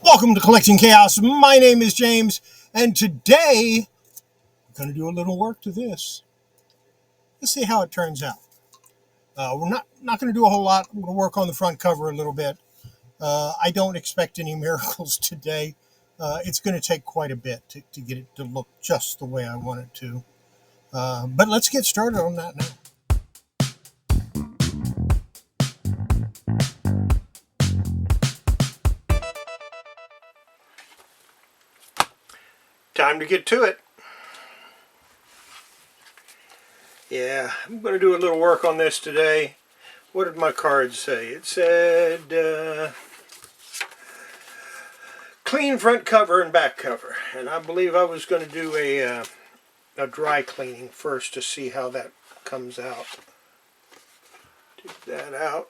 Welcome to Collecting Chaos. My name is James, and today I'm going to do a little work to this. Let's see how it turns out. We're not going to do a whole lot. I'm going to work on the front cover a little bit. I don't expect any miracles today. It's going to take quite a bit to get it to look just the way I want it to. But let's get started on that now. Time to get to it. Yeah, I'm going to do a little work on this today. What did my card say? It said clean front cover and back cover. And I believe I was going to do a dry cleaning first to see how that comes out. Take that out.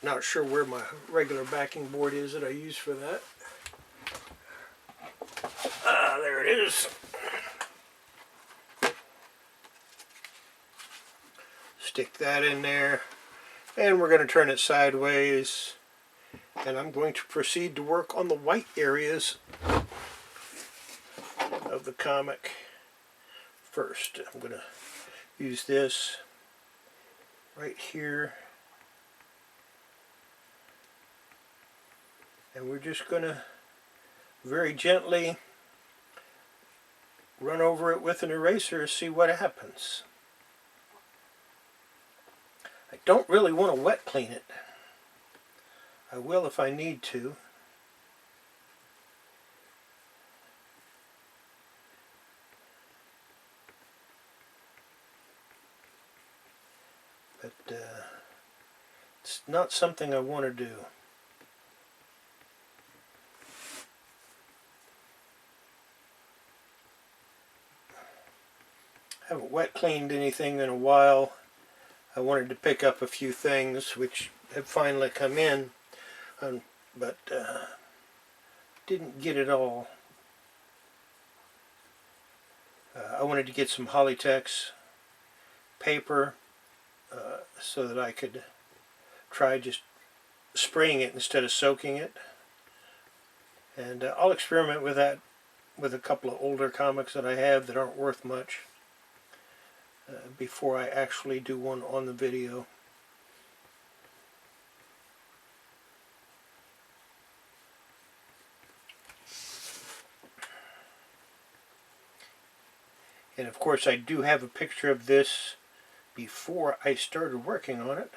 Not sure where my regular backing board is that I use for that. There it is. Stick that in there, and we're going to turn it sideways, and I'm going to proceed to work on the white areas of the comic first. I'm going to use this right here, and we're just going to very gently run over it with an eraser to see what happens. I don't really want to wet clean it. I will if I need to. But it's not something I want to do. I haven't wet cleaned anything in a while. I wanted to pick up a few things which have finally come in, but didn't get it all. I wanted to get some Hollytex paper so that I could try just spraying it instead of soaking it. And I'll experiment with that with a couple of older comics that I have that aren't worth much. Before I actually do one on the video. And of course I do have a picture of this before I started working on it,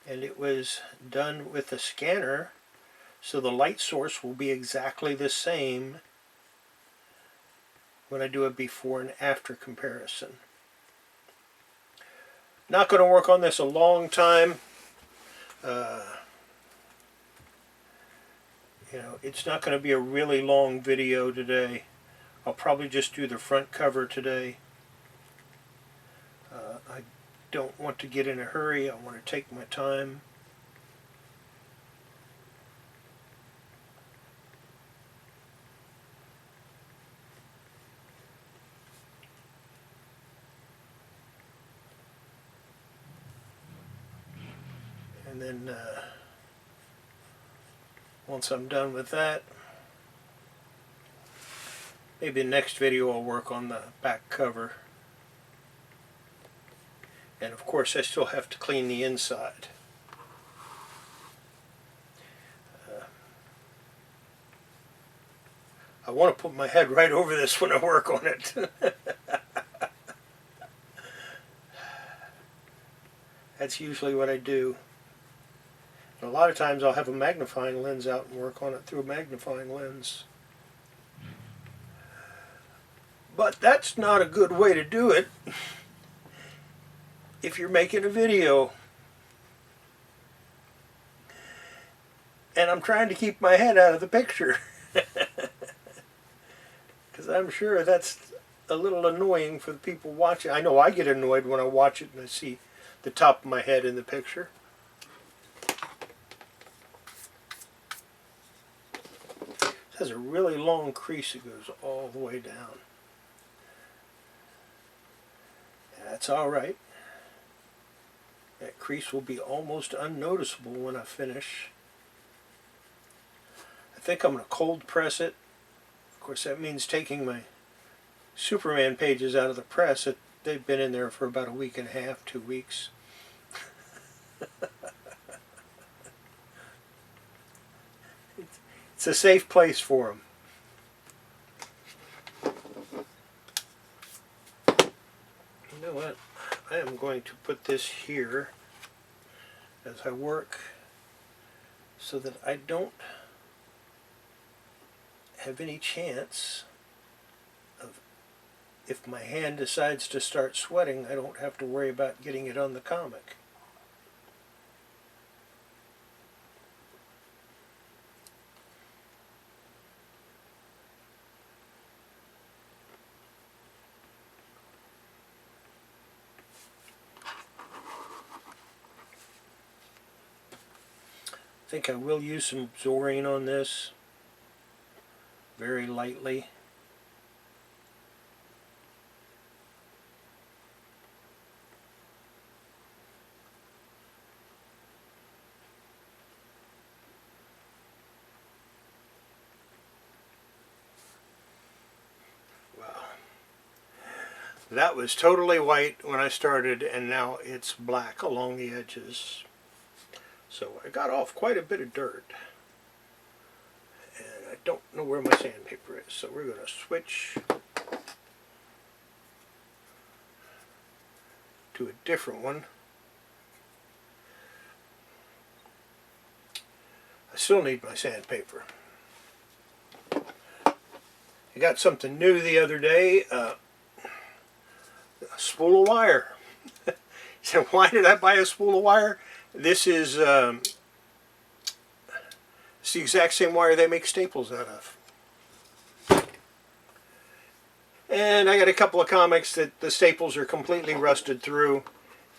and it was done with a scanner, so the light source will be exactly the same when I do a before and after comparison. Not going to work on this a long time. It's not going to be a really long video today. I'll probably just do the front cover today. I don't want to get in a hurry. I want to take my time. And then once I'm done with that, maybe the next video I'll work on the back cover. And of course I still have to clean the inside. I want to put my head right over this when I work on it. That's usually what I do. A lot of times I'll have a magnifying lens out and work on it through a magnifying lens. But that's not a good way to do it if you're making a video. And I'm trying to keep my head out of the picture. Because I'm sure that's a little annoying for the people watching. I know I get annoyed when I watch it and I see the top of my head in the picture. Has a really long crease that goes all the way down. That's alright. That crease will be almost unnoticeable when I finish. I think I'm going to cold press it. Of course, that means taking my Superman pages out of the press. They've been in there for about a week and a half, 2 weeks. It's a safe place for them. You know what? I am going to put this here as I work so that I don't have any chance of, if my hand decides to start sweating, I don't have to worry about getting it on the comic. I think I will use some Zorine on this, very lightly. Wow. That was totally white when I started, and now it's black along the edges. So I got off quite a bit of dirt. And I don't know where my sandpaper is, so we're going to switch to a different one. I still need my sandpaper. I got something new the other day, a spool of wire. You said, why did I buy a spool of wire? This is it's the exact same wire they make staples out of. And I got a couple of comics that the staples are completely rusted through,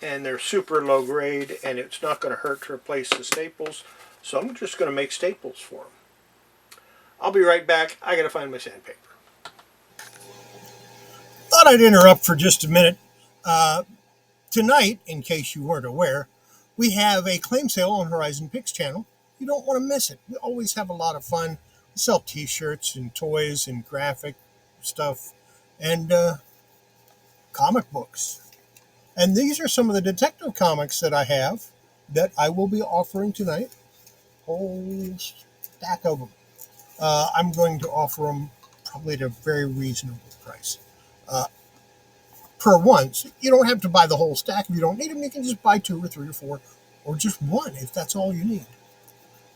and they're super low grade, and it's not going to hurt to replace the staples, so I'm just going to make staples for them. I'll be right back. I got to find my sandpaper. Thought I'd interrupt for just a minute. Tonight, in case you weren't aware, we have a claim sale on Horizon Picks channel. You don't want to miss it. We always have a lot of fun. We sell t-shirts and toys and graphic stuff and comic books. And these are some of the detective comics that I have that I will be offering tonight. Whole stack of them. I'm going to offer them probably at a very reasonable price. Per one. So you don't have to buy the whole stack. If you don't need them, you can just buy 2 or 3 or 4, or just one if that's all you need.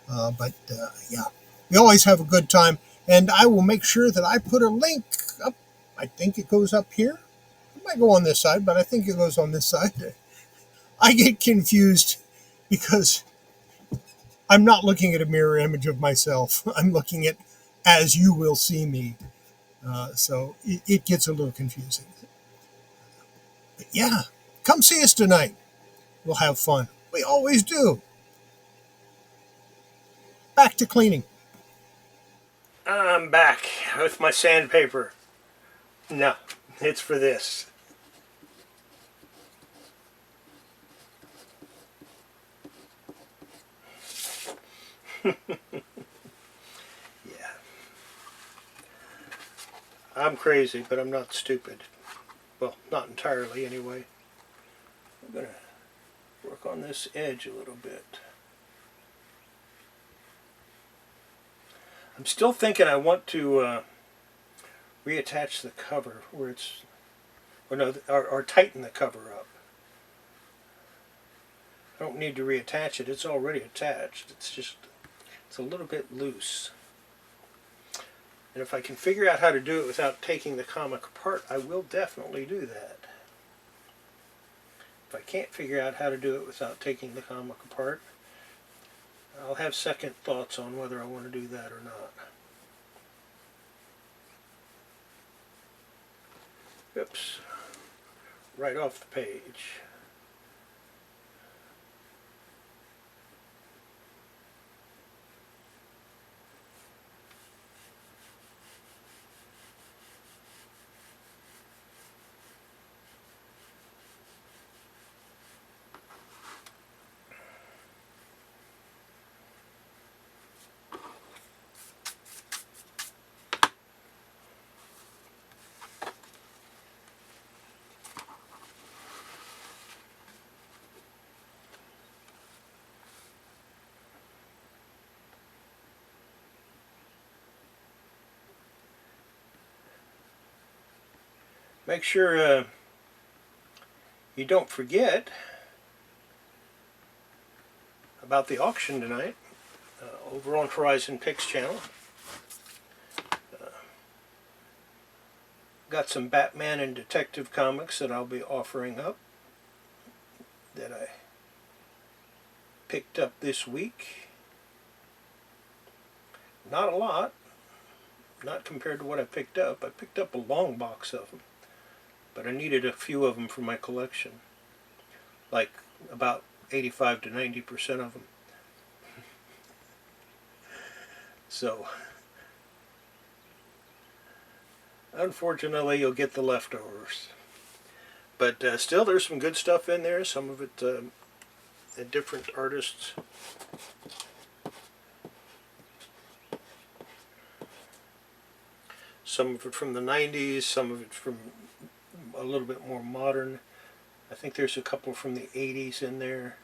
Yeah, we always have a good time, and I will make sure that I put a link up. I think it goes up here. It might go on this side, but I think it goes on this side. I get confused because I'm not looking at a mirror image of myself. I'm looking at as you will see me. So it gets a little confusing. But yeah, come see us tonight. We'll have fun. We always do. Back to cleaning. I'm back with my sandpaper. No, it's for this. Yeah. I'm crazy, but I'm not stupid. Well, not entirely anyway. I'm going to work on this edge a little bit. I'm still thinking I want to reattach the cover where it's, or tighten the cover up. I don't need to reattach it. It's already attached. It's a little bit loose. And if I can figure out how to do it without taking the comic apart, I will definitely do that. If I can't figure out how to do it without taking the comic apart, I'll have second thoughts on whether I want to do that or not. Oops. Right off the page. make sure you don't forget about the auction tonight over on Horizon Picks channel. Got some Batman and Detective comics that I'll be offering up that I picked up this week. Not a lot, not compared to what I picked up. I picked up a long box of them, but I needed a few of them for my collection, like about 85 to 90% of them. So, unfortunately, you'll get the leftovers. But still, there's some good stuff in there. Some of it different artists. Some of it from the 90s, some of it from a little bit more modern. I think there's a couple from the 80s in there.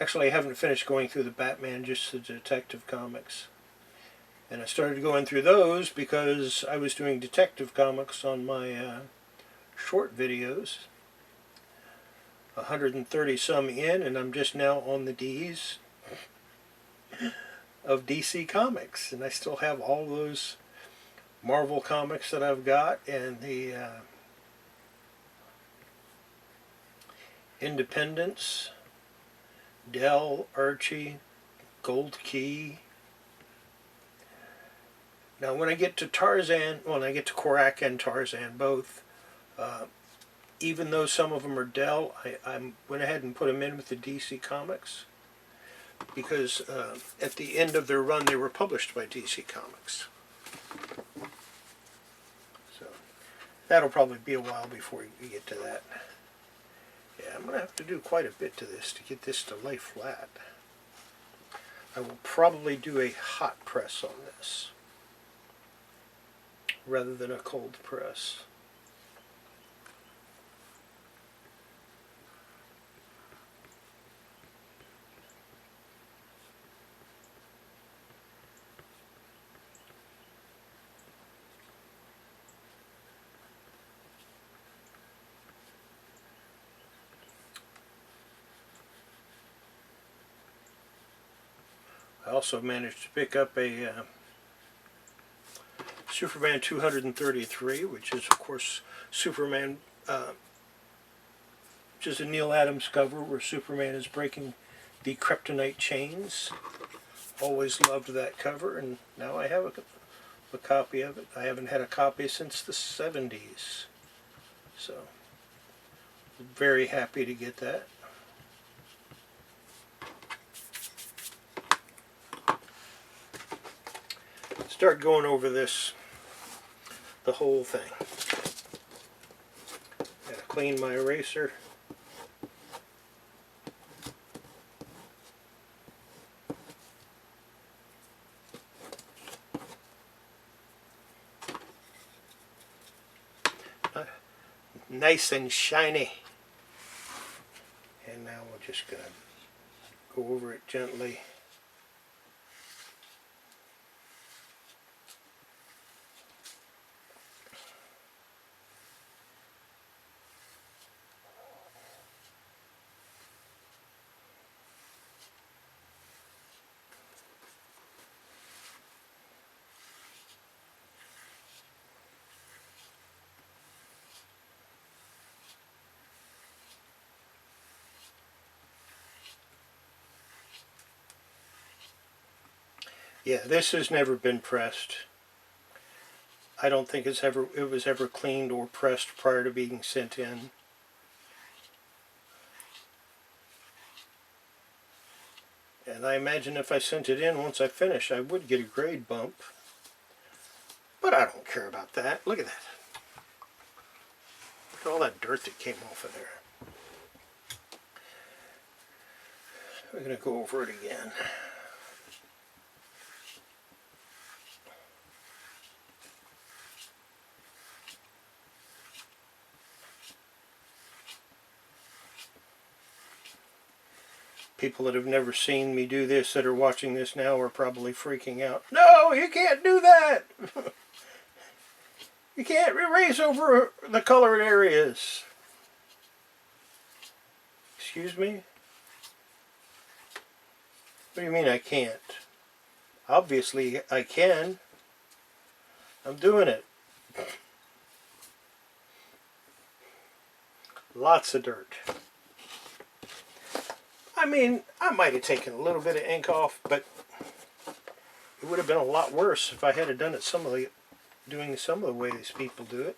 Actually, I haven't finished going through the Batman, just the Detective comics. And I started going through those because I was doing Detective comics on my short videos. 130 some in, and I'm just now on the D's of DC Comics. And I still have all those Marvel comics that I've got, and the Independence, Dell, Archie, Gold Key. Now when I get to Tarzan, when I get to Korak and Tarzan both, even though some of them are Dell, I went ahead and put them in with the DC Comics because at the end of their run they were published by DC Comics. So that'll probably be a while before you get to that. Yeah, I'm going to have to do quite a bit to this to get this to lay flat. I will probably do a hot press on this rather than a cold press. I also managed to pick up a Superman 233, which is of course Superman, which is a Neil Adams cover where Superman is breaking the kryptonite chains. Always loved that cover, and now I have a copy of it. I haven't had a copy since the 70s, so very happy to get that. Start going over this, the whole thing. Gotta clean my eraser. Nice and shiny. And now we're just gonna go over it gently. Yeah, this has never been pressed. I don't think it was ever cleaned or pressed prior to being sent in. And I imagine if I sent it in once I finish, I would get a grade bump. But I don't care about that. Look at that. Look at all that dirt that came off of there. We're going to go over it again. People that have never seen me do this that are watching this now are probably freaking out. No, you can't do that! You can't erase over the colored areas. Excuse me? What do you mean I can't? Obviously I can. I'm doing it. Lots of dirt. I mean, I might have taken a little bit of ink off, but it would have been a lot worse if I had done it doing some of the ways people do it.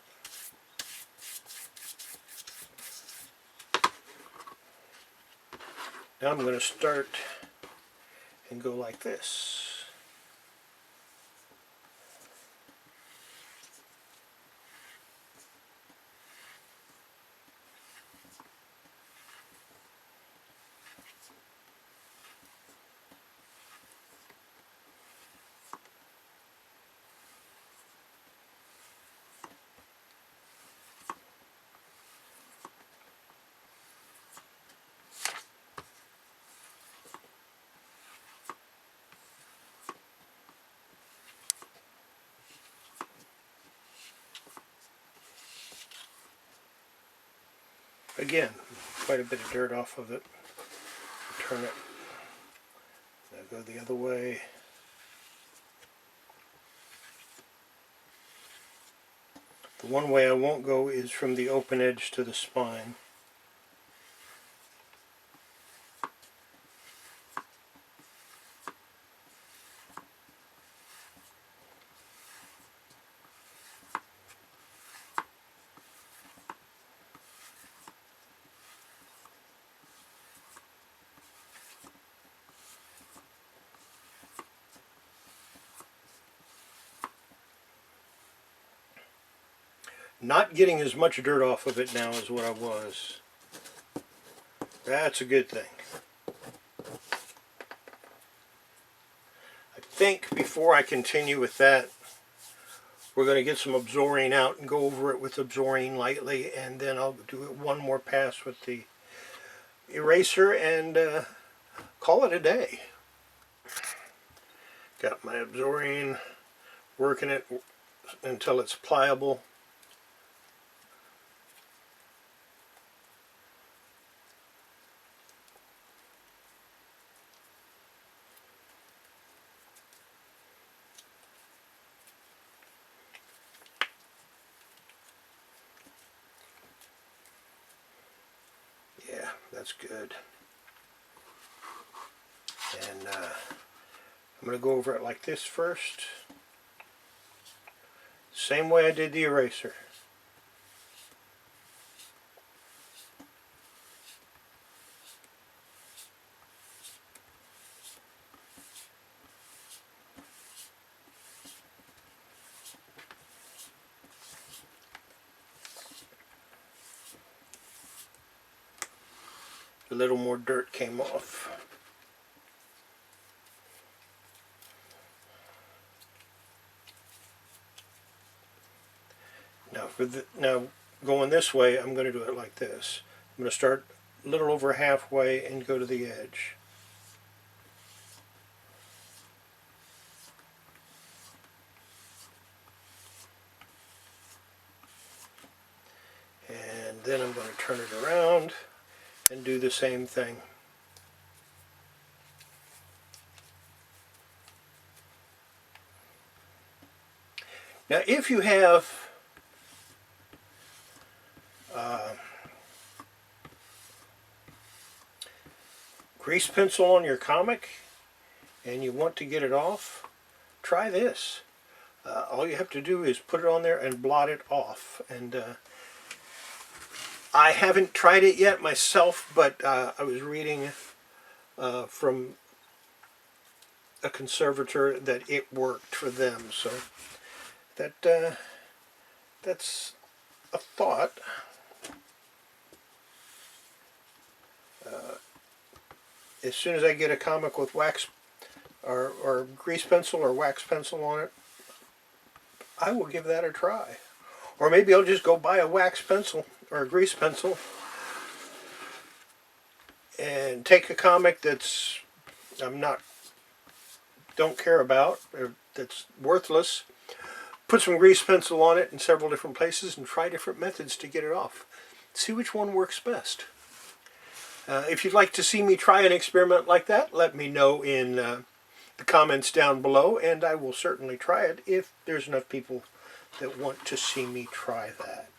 Now I'm going to start and go like this. Again, quite a bit of dirt off of it. Turn it. Now go the other way. The one way I won't go is from the open edge to the spine. Not getting as much dirt off of it now as what I was. That's a good thing. I think before I continue with that, we're going to get some Absorbing out and go over it with Absorbing lightly, and then I'll do it one more pass with the eraser and call it a day. Got my Absorbing, working it until it's pliable. Yeah, that's good. And I'm going to go over it like this first. Same way I did the eraser. A little more dirt came off. Now going this way, I'm going to do it like this. I'm going to start a little over halfway and go to the edge. And then I'm going to turn it around and do the same thing. Now if you have grease pencil on your comic and you want to get it off, try this. All you have to do is put it on there and blot it off. And I haven't tried it yet myself, but I was reading from a conservator that it worked for them, so that's a thought. As soon as I get a comic with wax or grease pencil or wax pencil on it, I will give that a try. Or maybe I'll just go buy a wax pencil or a grease pencil and take a comic that's don't care about, or that's worthless, put some grease pencil on it in several different places and try different methods to get it off. See which one works best. If you'd like to see me try an experiment like that, let me know in the comments down below, and I will certainly try it if there's enough people that want to see me try that.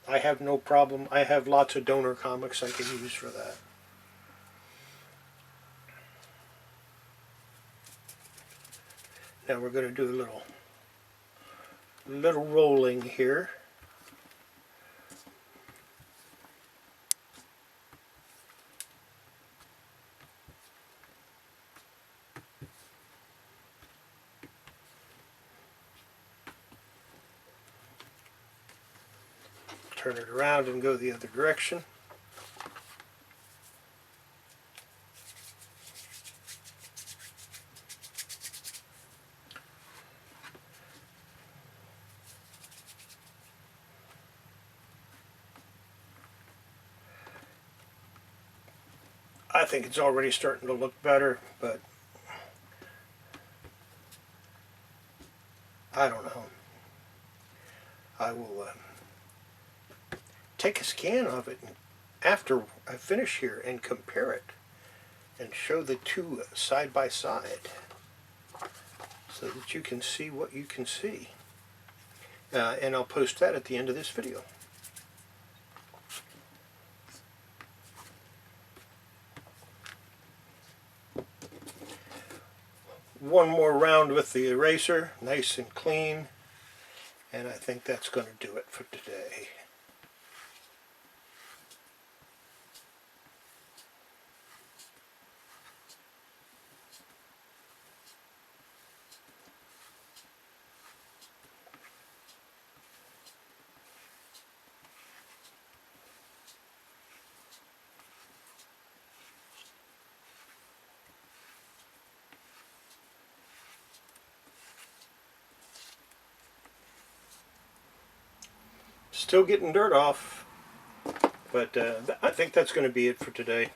I have no problem. I have lots of donor comics I can use for that. Now we're going to do a little rolling here. Turn it around and go the other direction. I think it's already starting to look better, but I don't know. I will take a scan of it after I finish here and compare it and show the two side by side so that you can see what you can see. And I'll post that at the end of this video. One more round with the eraser, nice and clean, and I think that's going to do it for today. Still getting dirt off, but I think that's going to be it for today.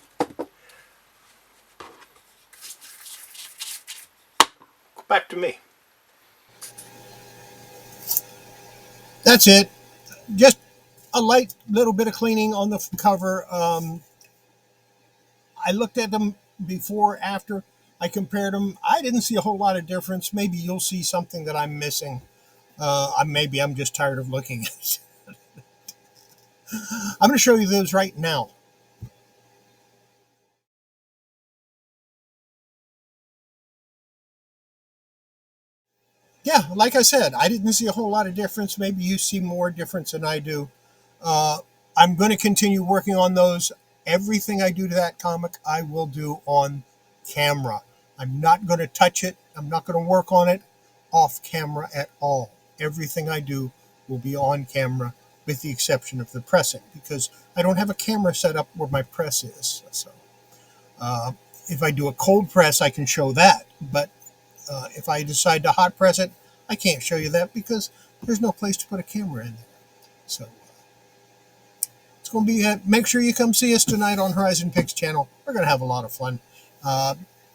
Back to me. That's it. Just a light little bit of cleaning on the cover. I looked at them before, after. I compared them. I didn't see a whole lot of difference. Maybe you'll see something that I'm missing. Maybe I'm just tired of looking at it. I'm going to show you those right now. Yeah, like I said, I didn't see a whole lot of difference. Maybe you see more difference than I do. I'm going to continue working on those. Everything I do to that comic, I will do on camera. I'm not going to touch it. I'm not going to work on it off camera at all. Everything I do will be on camera, with the exception of the pressing, because I don't have a camera set up where my press is. So if I do a cold press, I can show that. But if I decide to hot press it, I can't show you that because there's no place to put a camera in there. So it's going to be, make sure you come see us tonight on Horizon Picks channel. We're going to have a lot of fun.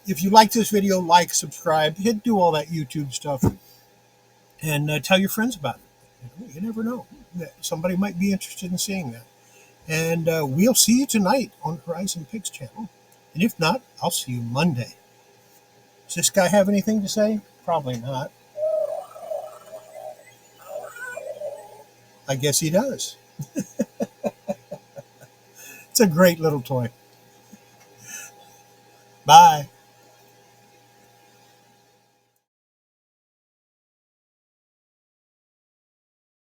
If you like this video, like, subscribe, do all that YouTube stuff, and tell your friends about it. You never know. Somebody might be interested in seeing that. And we'll see you tonight on Horizon Picks channel. And if not, I'll see you Monday. Does this guy have anything to say? Probably not. I guess he does. It's a great little toy. Bye.